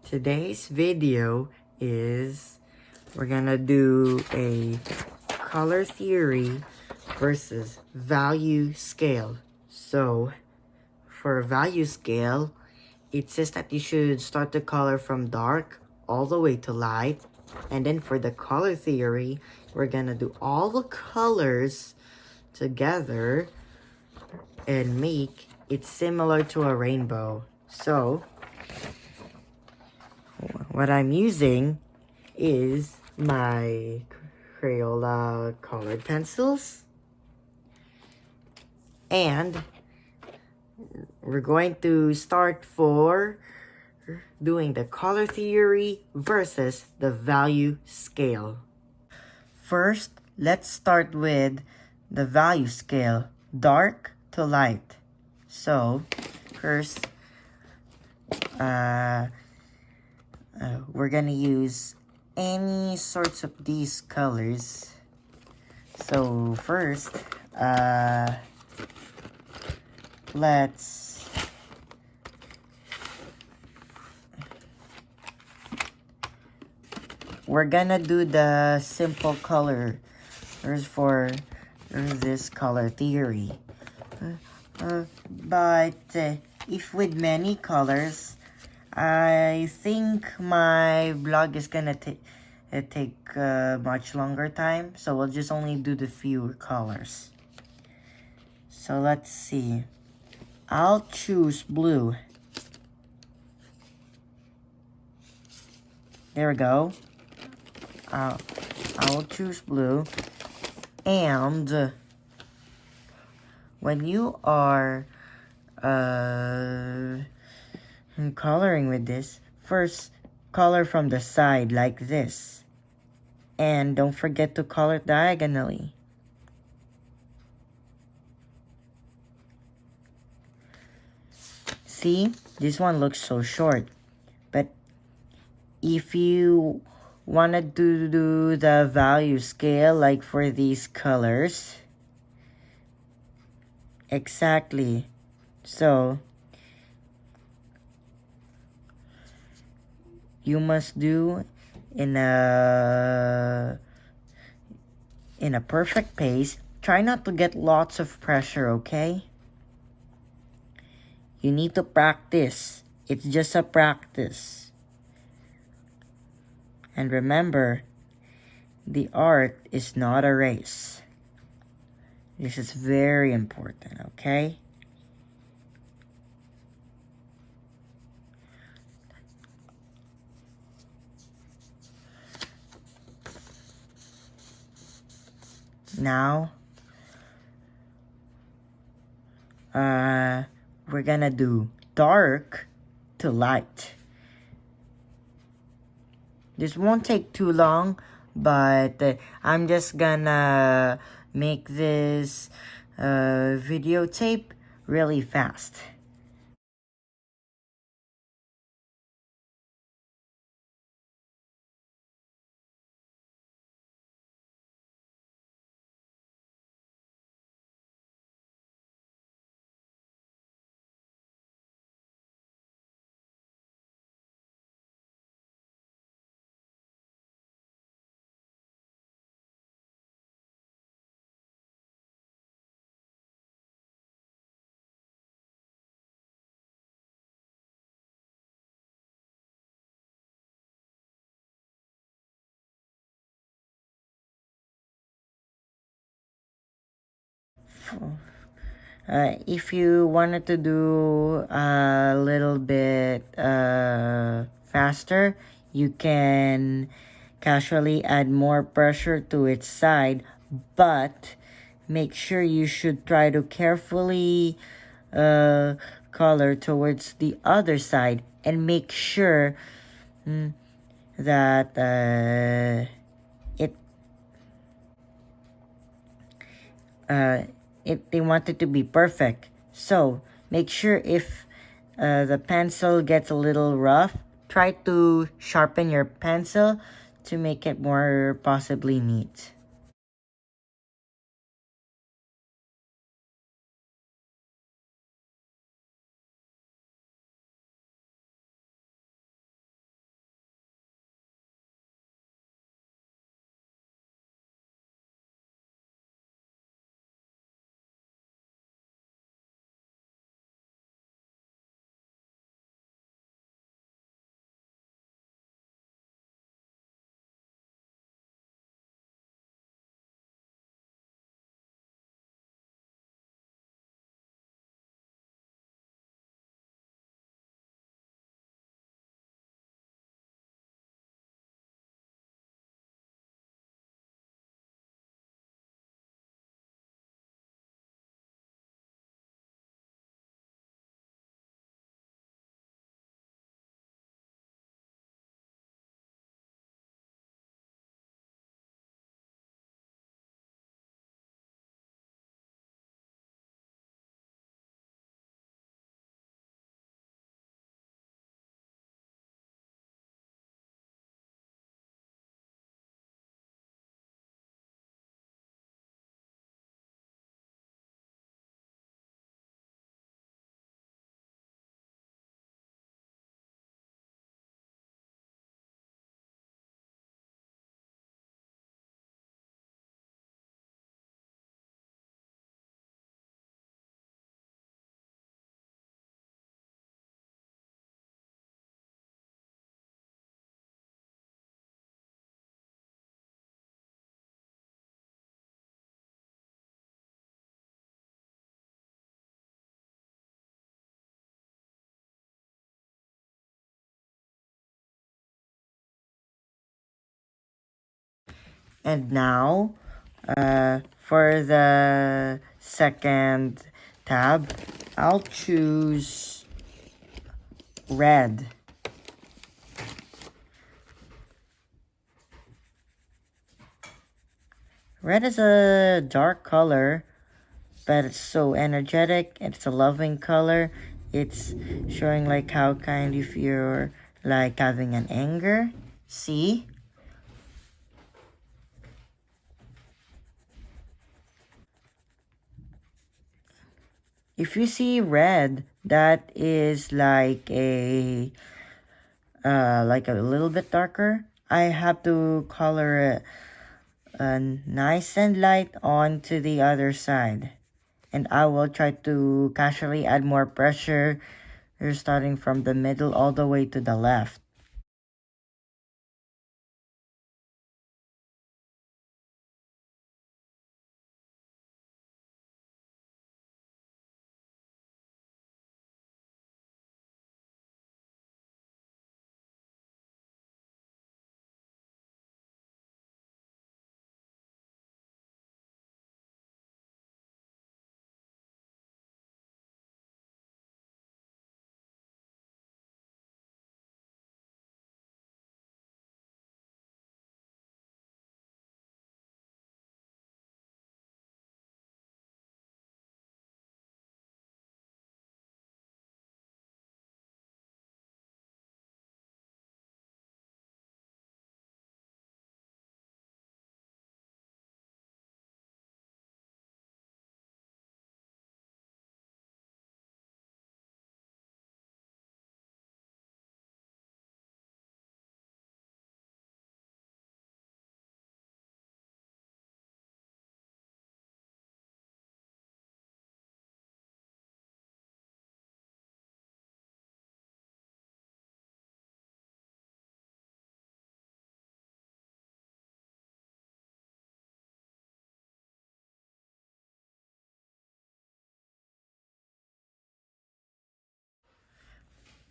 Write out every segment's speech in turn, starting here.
Today's video is we're gonna do a color theory versus value scale. So for value scale, it says that you should start the color from dark all the way to light. And then for the color theory, we're gonna do all the colors together and make it similar to a rainbow. So what I'm using is my Crayola colored pencils, and we're going to start for doing the color theory versus the value scale. First, let's start with the value scale, dark to light. So first, we're gonna use any sorts of these colors. So first, we're gonna do the simple color for this color theory. But if with many colors, I think my vlog is gonna take much longer time, so we'll just only do the fewer colors. So let's see. I'll choose blue. There we go. I'll choose blue. And when you are coloring with this, first color from the side like this, and don't forget to color diagonally. See, this one looks so short, but if you wanted to do the value scale like for these colors, exactly, so you must do in a perfect pace. Try not to get lots of pressure, okay? You need to practice. It's just a practice. And remember, the art is not a race. This is very important, okay? Now, we're gonna do dark to light. This won't take too long, but I'm just gonna make this videotape really fast. If you wanted to do a little bit faster, you can casually add more pressure to its side, but make sure you should try to carefully color towards the other side, and make sure that they want it to be perfect. So make sure if the pencil gets a little rough, try to sharpen your pencil to make it more possibly neat. And now, for the second tab, I'll choose red. Red is a dark color, but it's so energetic. It's a loving color. It's showing like how kind if you're like having an anger. See? If you see red, that is like a little bit darker. I have to color it nice and light on to the other side. And I will try to casually add more pressure. You're starting from the middle all the way to the left.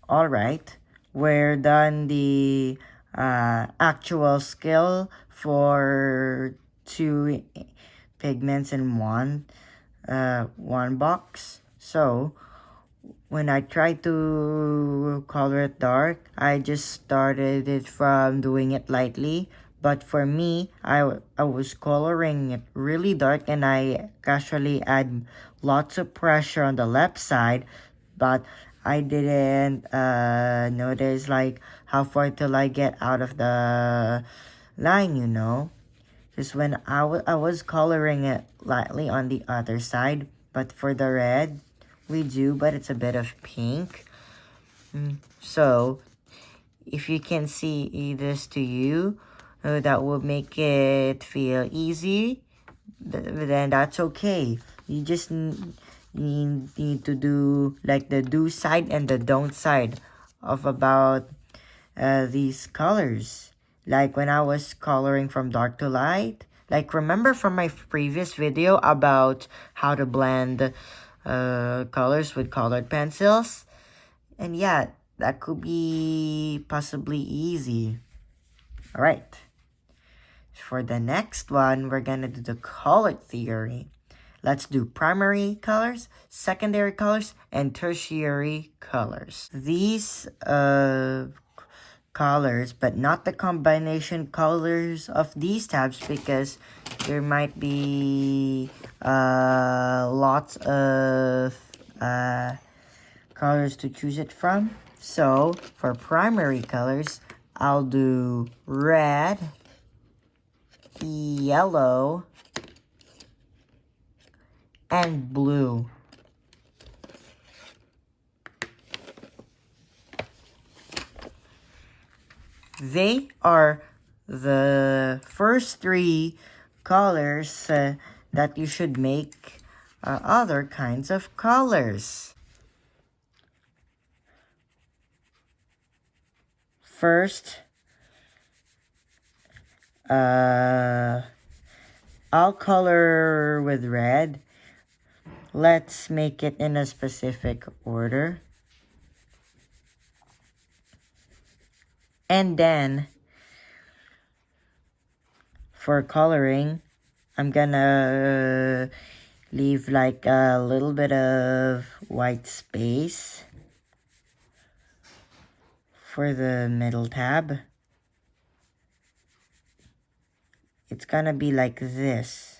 Alright, we're done the actual skill for two pigments in one box. So when I tried to color it dark, I just started it from doing it lightly. But for me, I was coloring it really dark and I casually add lots of pressure on the left side. But I didn't notice like how far till I get out of the line, you know. Because when I was coloring it lightly on the other side, but for the red, we do, but it's a bit of pink. So, if you can see this to you, that will make it feel easy, then that's okay. You just need to do like the do side and the don't side of about these colors. Like when I was coloring from dark to light. Like remember from my previous video about how to blend colors with colored pencils? And yeah, that could be possibly easy. Alright. For the next one, we're gonna do the color theory. Let's do primary colors, secondary colors, and tertiary colors. These colors, but not the combination colors of these tabs because there might be lots of colors to choose it from. So for primary colors, I'll do red, yellow, and blue. They are the first three colors that you should make other kinds of colors. First, I'll color with red. Let's make it in a specific order. And then, for coloring, I'm gonna leave like a little bit of white space for the middle tab. It's gonna be like this.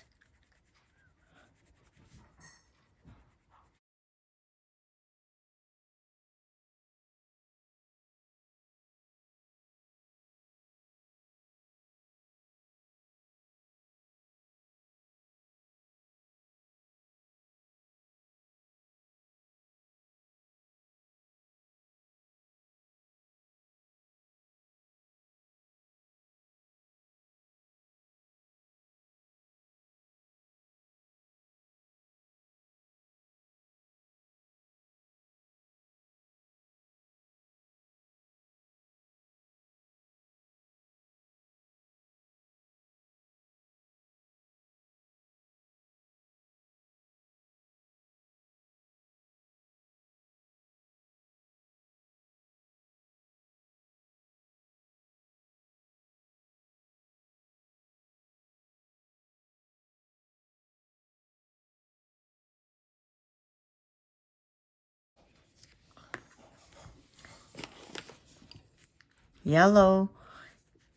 Yellow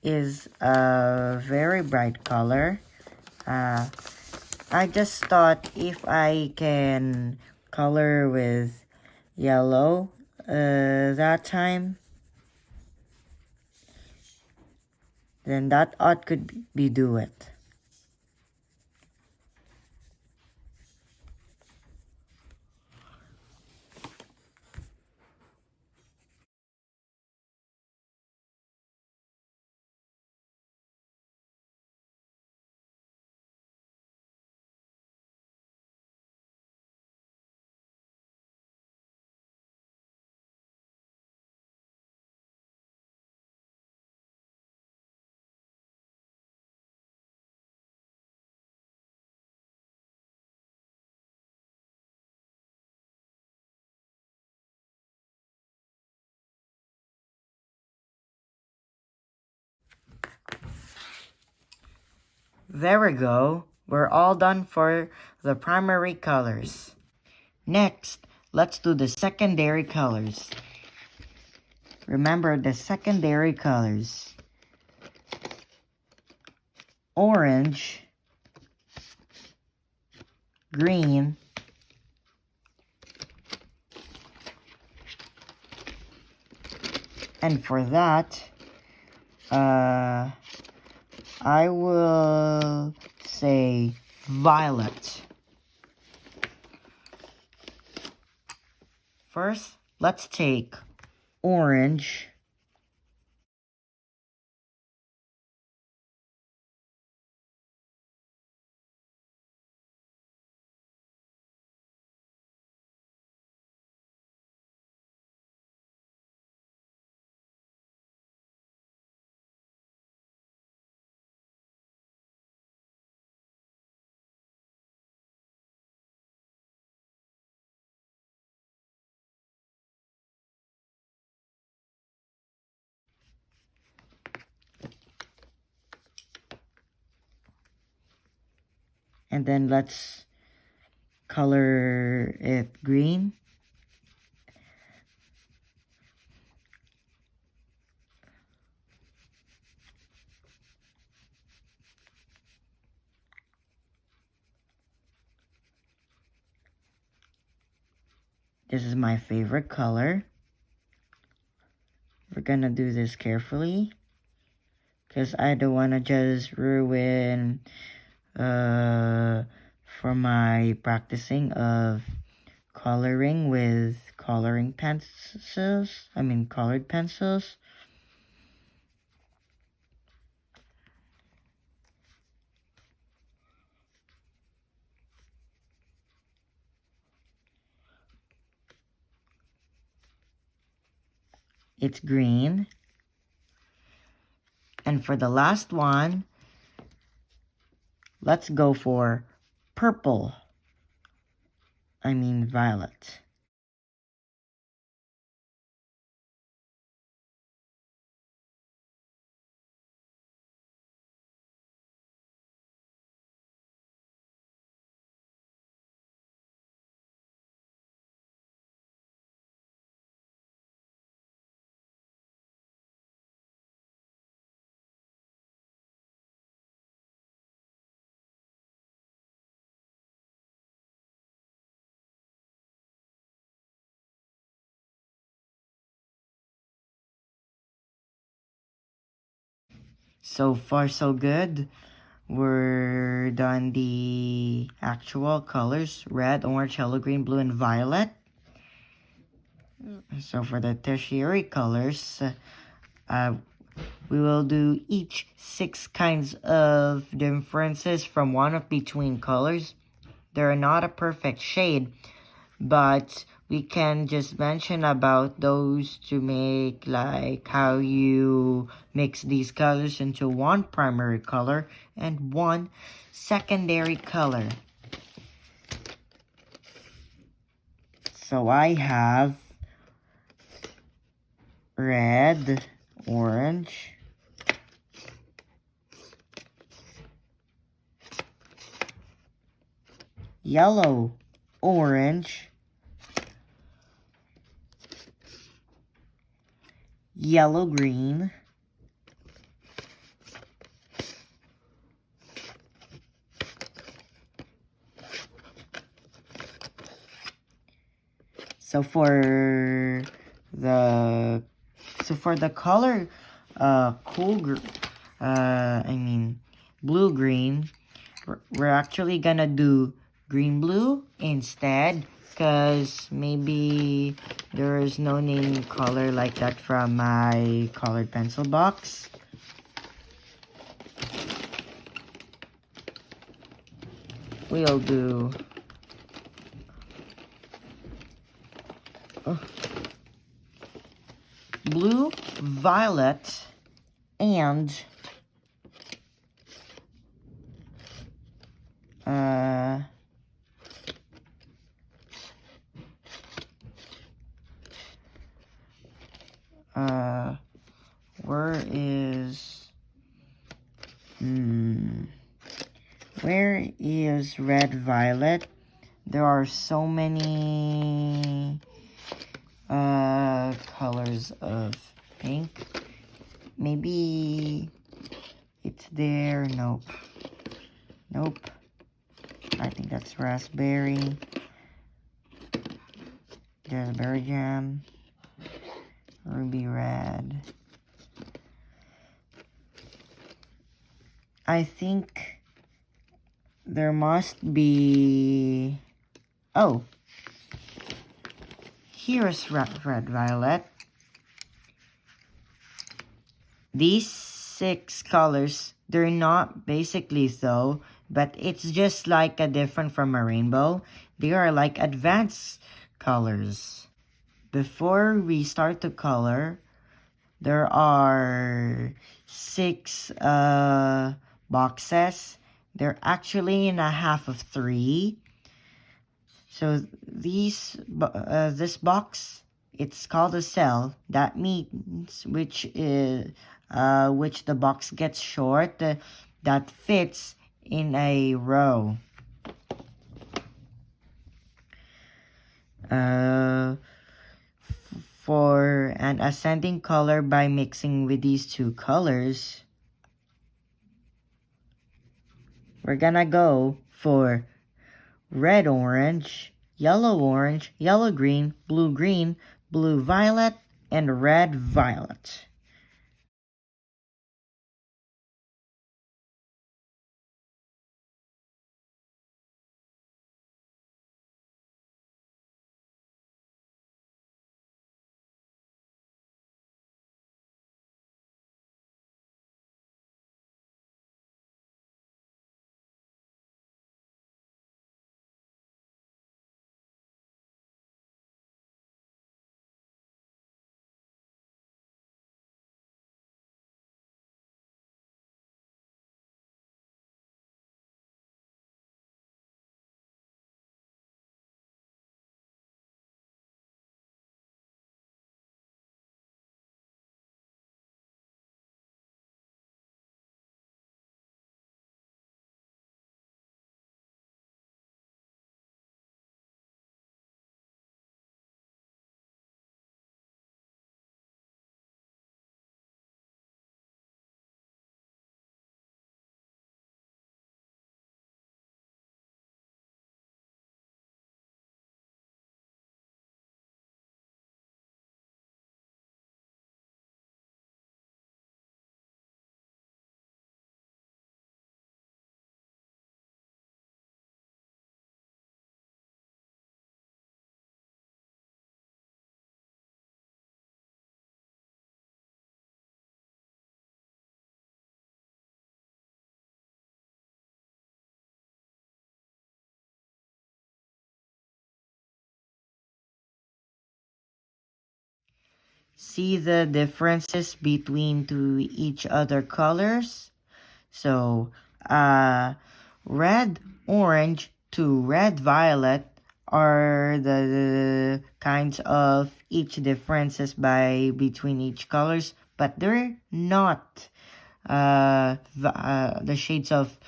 is a very bright color. I just thought if I can color with yellow that time, then that ought could be do it. There we go. We're all done for the primary colors. Next, let's do the secondary colors. Remember the secondary colors. Orange, green, and for that, I will say violet. First, let's take orange, and then let's color it green. This is my favorite color. We're gonna do this carefully because I don't want to just ruin for my practicing of coloring with colored pencils. It's green. And for the last one, let's go for purple. Violet. So far, so good. We're done the actual colors: red, orange, yellow, green, blue, and violet. So for the tertiary colors, we will do each 6 kinds of differences from one of between colors. They're not a perfect shade, but we can just mention about those to make like how you mix these colors into one primary color and one secondary color. So I have red, orange, yellow, orange, yellow, green, so for the color blue green, we're actually gonna do green blue instead, because maybe there is no name color like that from my colored pencil box. We'll do blue, violet, and where is red, violet? There are so many colors of pink. Maybe it's there. Nope. I think that's raspberry. Raspberry jam. Ruby red. I think there must be... Oh. Here's red, violet. These 6 colors, they're not basically though, but it's just like a different from a rainbow. They are like advanced colors. Before we start to color, there are 6 boxes. They're actually in a half of 3. So this box, it's called a cell. That means which the box gets short, that fits in a row. For an ascending color by mixing with these 2 colors, we're gonna go for red orange, yellow green, blue violet, and red violet. See the differences between each other colors? So, red orange to red violet are the kinds of each differences between each colors, but they're not the shades of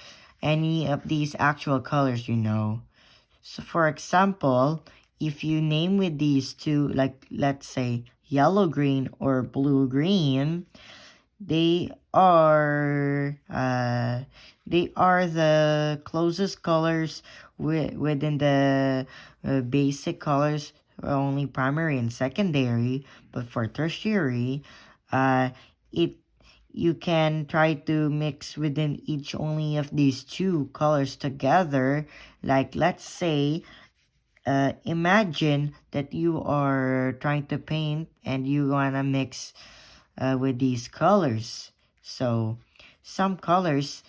any of these actual colors, you know. So for example, if you name with these two, like let's say yellow green or blue green, they are the closest colors within the basic colors, only primary and secondary. But for tertiary, it you can try to mix within each only of these two colors together. Like let's say, imagine that you are trying to paint and you wanna mix with these colors. So some colors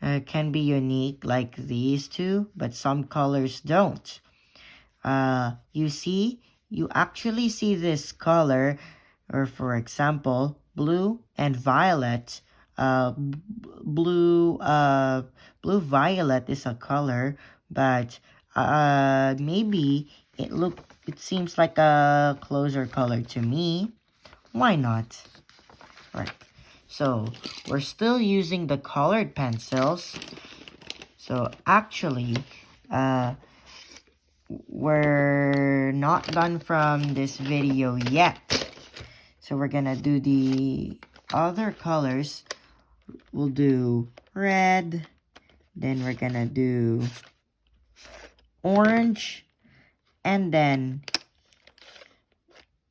can be unique like these two, but some colors don't. You actually see this color, or for example, blue and violet. Blue violet is a color, but maybe it seems like a closer color to me. Why not? Right. So we're still using the colored pencils. So actually, we're not done from this video yet. So we're gonna do the other colors. We'll do red, then we're gonna do orange, and then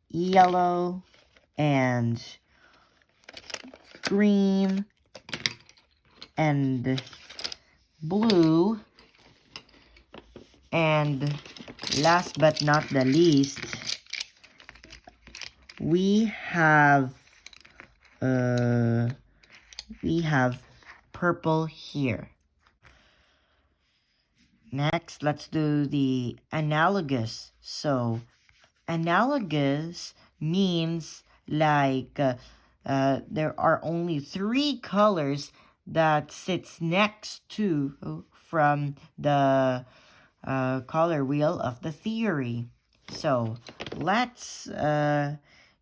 yellow and green and blue, and last but not the least, we have purple here. Next, let's do the analogous. So analogous means like there are only three colors that sits next to from the color wheel of the theory. So let's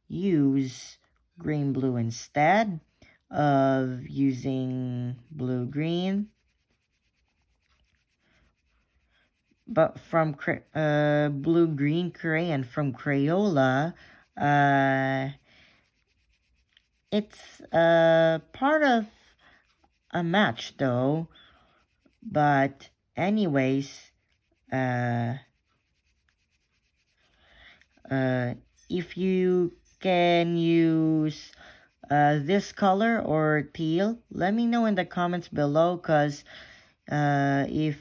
use green blue instead of using blue green. But from blue green crayon from Crayola, it's part of a match though. But anyways, if you can use this color or teal, let me know in the comments below, because if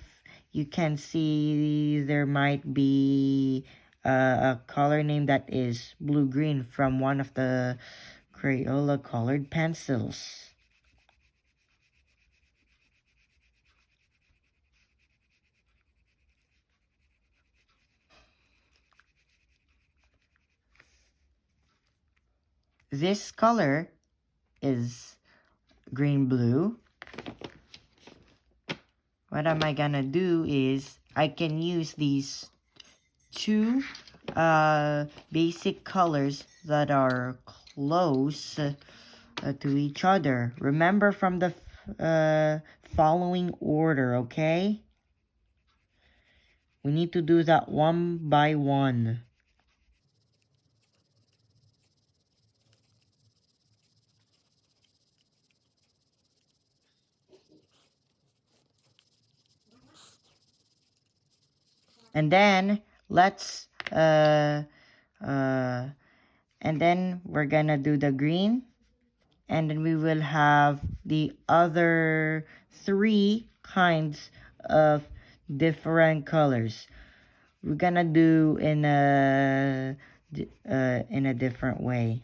you can see, there might be a color name that is blue-green from one of the Crayola colored pencils. This color is green-blue. What am I gonna do is I can use these two basic colors that are close to each other. Remember from the following order, okay? We need to do that one by one. And then let's and then we're gonna do the green, and then we will have the other three kinds of different colors. We're gonna do in a different way.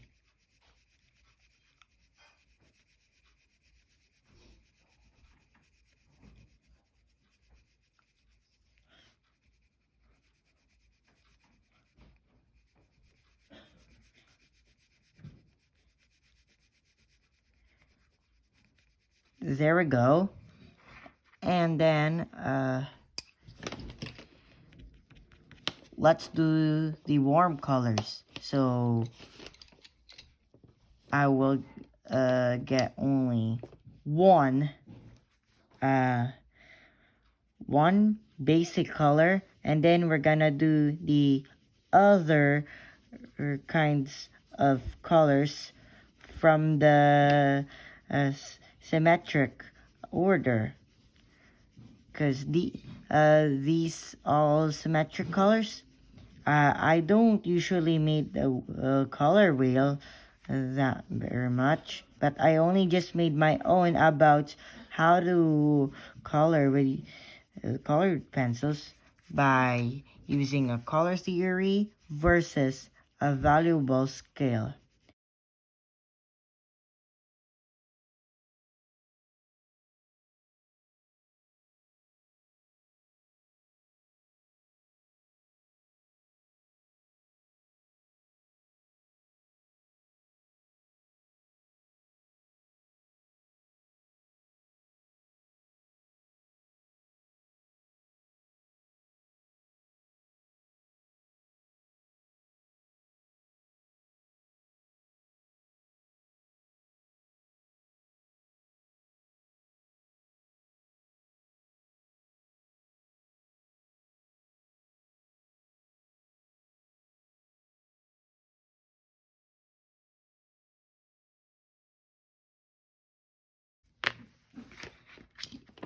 There we go. And then let's do the warm colors. So I will get only one basic color, and then we're gonna do the other kinds of colors from the symmetric order, because these all symmetric colors. I don't usually make the color wheel that very much, but I only just made my own about how to color with colored pencils by using a color theory versus a valuable scale.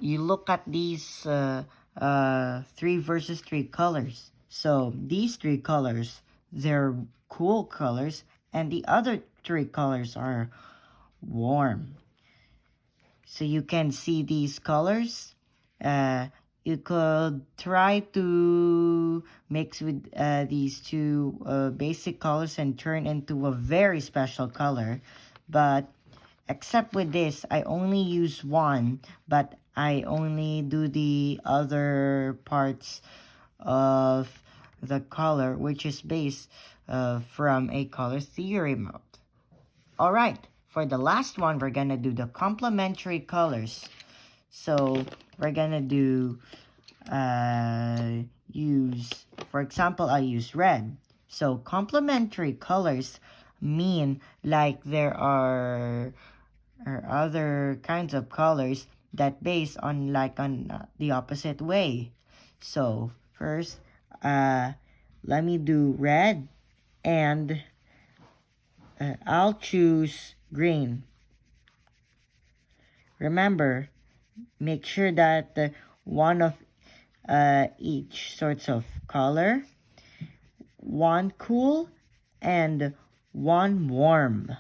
You look at these 3 versus 3 colors. So these 3 colors, they're cool colors, and the other 3 colors are warm. So you can see these colors. You could try to mix with these two basic colors and turn into a very special color. But except with this, I only use one, but I only do the other parts of the color, which is based from a color theory mode. Alright, for the last one, we're gonna do the complementary colors. So we're gonna do for example, I use red. So complementary colors mean like there are other kinds of colors that base on the opposite way. So first, let me do red, and I'll choose green. Remember, make sure that one of each sorts of color, one cool and one warm.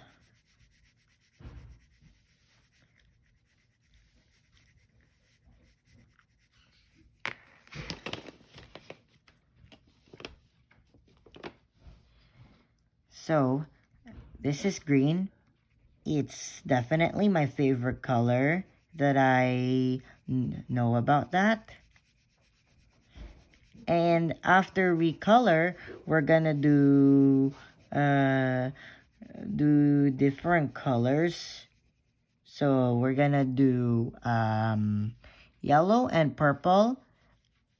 So this is green. It's definitely my favorite color that I know about that. And after we color, we're gonna do different colors. So we're gonna do yellow and purple,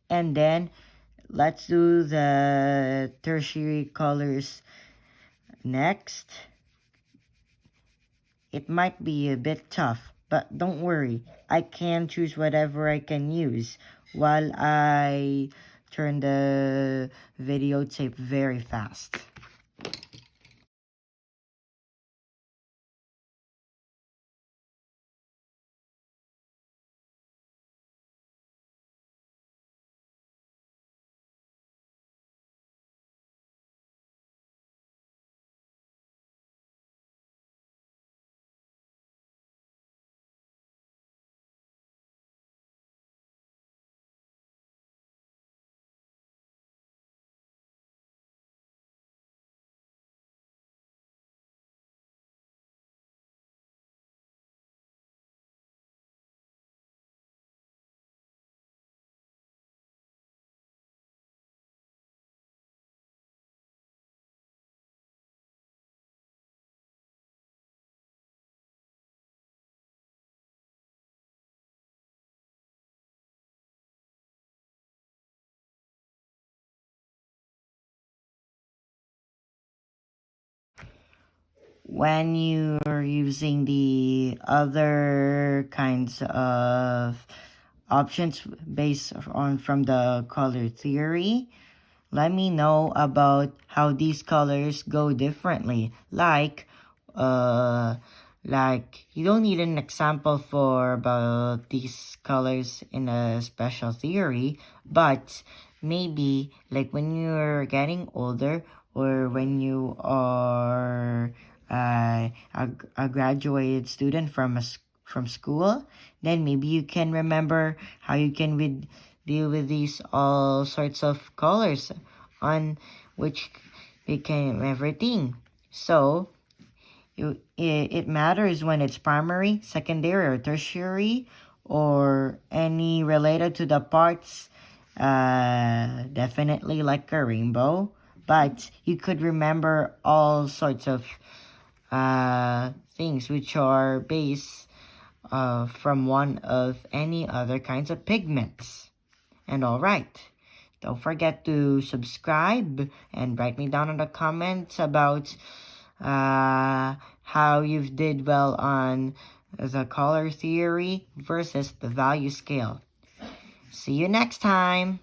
and then let's do the tertiary colors next. It might be a bit tough, but don't worry. I can choose whatever I can use while I turn the videotape very fast. when you're using the other kinds of options based on from the color theory, let me know about how these colors go differently. Like you don't need an example for about these colors in a special theory, but maybe like when you're getting older or when you are a graduated student from from school, then maybe you can remember how you can deal with these all sorts of colors on which became everything. So it matters when it's primary, secondary, or tertiary, or any related to the parts. Definitely like a rainbow, but you could remember all sorts of things which are based from one of any other kinds of pigments. And alright, don't forget to subscribe and write me down in the comments about how you did well on the color theory versus the value scale. See you next time!